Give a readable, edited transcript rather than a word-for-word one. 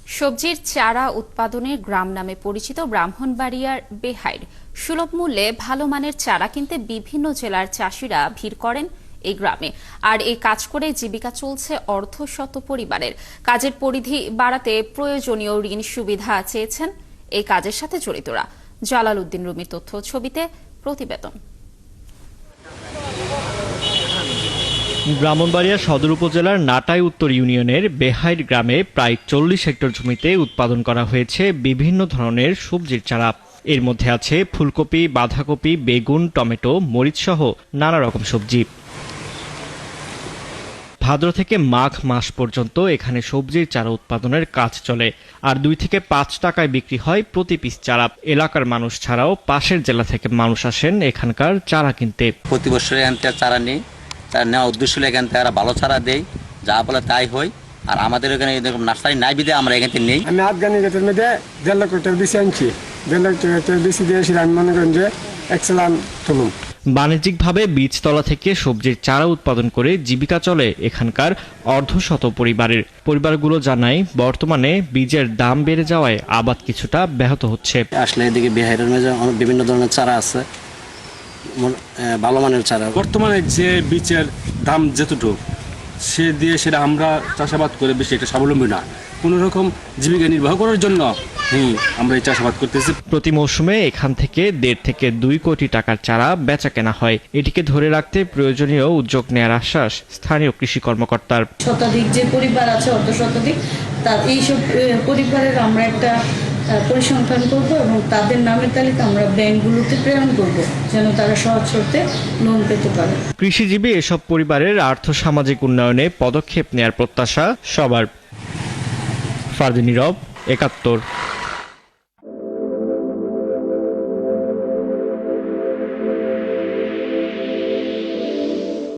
সবজির চারা উৎপাদনের গ্রাম নামে পরিচিত ব্রাহ্মণবাড়িয়ার বেহাইর সুলভ মূল্যে ভালো মানের চারা কিনতে বিভিন্ন জেলার চাষিরা ভিড় করেন এই গ্রামে। আর এই কাজ করে জীবিকা চলছে অর্ধশত পরিবারের। কাজের পরিধি বাড়াতে প্রয়োজনীয় ঋণ সুবিধা চেয়েছেন এই কাজের সাথে জড়িতরা। জালাল উদ্দিন রুমির তথ্য ছবিতে প্রতিবেদন। ব্রাহ্মণবাড়িয়া সদর উপজেলার নাটাই উত্তর ইউনিয়নের বেহাইর গ্রামে প্রায় 40 হেক্টর জমিতে উৎপাদন করা হয়েছে বিভিন্ন ধরনের সবজির চারা। এর মধ্যে আছে ফুলকপি, বাঁধাকপি, বেগুন, টমেটো, মরিচ সহ নানা রকম সবজি। ভাদ্র থেকে মাঘ মাস পর্যন্ত এখানে সবজির চারা উৎপাদনের কাজ চলে। আর 2 থেকে 5 টাকায় বিক্রি হয় প্রতি পিস চারা। এলাকার মানুষ ছাড়াও পাশের জেলা থেকে মানুষ আসেন এখানকার চারা কিনতে। প্রতি বছর এখান থেকে চারা নেই, তার নেওয়া উদ্দেশ্য হলে এখান থেকে ভালো চারা দেয়, যা বলে তাই হয়। আর আমাদের এখানে এরকম নার্সারি নাই বিধে আমরা এখান থেকে নেই। আমি আফগানি গেটের মধ্যে 1.5 লক্ষ টাকা বেশি আনছি। 1.5 লক্ষ টাকা বেশি দিয়েছি। আমি মনে করেন যে এক্সেলেন্ট তুলুন। বাণিজ্যিকভাবে বীজতলা থেকে সবজির চারা উৎপাদন করে জীবিকা চলে এখানকার অর্ধশত পরিবারের। পরিবারগুলো জানায় বর্তমানে বীজের দাম বেড়ে যাওয়ায় আবাদ কিছুটা ব্যাহত হচ্ছে। আসলে এদিকে বিহারের মধ্যে বিভিন্ন ধরনের চারা আছে, ভালো মানের চারা। বর্তমানে যে বীজের দাম যেতটুকু সে দিয়ে সেটা আমরা চাষাবাদ করে বেশি একটা স্বাবলম্বী না, কোনো রকম জীবিকা নির্বাহ করার জন্য আমরা এই চাষাবাদ করতেছি। প্রতি মৌসুমে এখান থেকে 1.5 থেকে 2 কোটি টাকার চারা বেচা কেনা হয়। এটিকে ধরে রাখতে প্রয়োজনীয় উদ্যোগ নেওয়ার আশ্বাস স্থানীয় কৃষি কর্মকর্তার। শতাধিক যে পরিবার আছে, অর্ধশতাধিক, তার এইসব পরিবারের আমরা একটা পরিসংখ্যান করব এবং তাদের নামের তালিকা আমরা ব্যাংকগুলোতে প্রেরণ করব, যেন তারা সহজ শর্তে লোন পেতে পারে। কৃষিজীবী এসব পরিবারের আর্থসামাজিক উন্নয়নে পদক্ষেপ নেয়ার প্রত্যাশা সবার। ফারদিন নীরব, 71।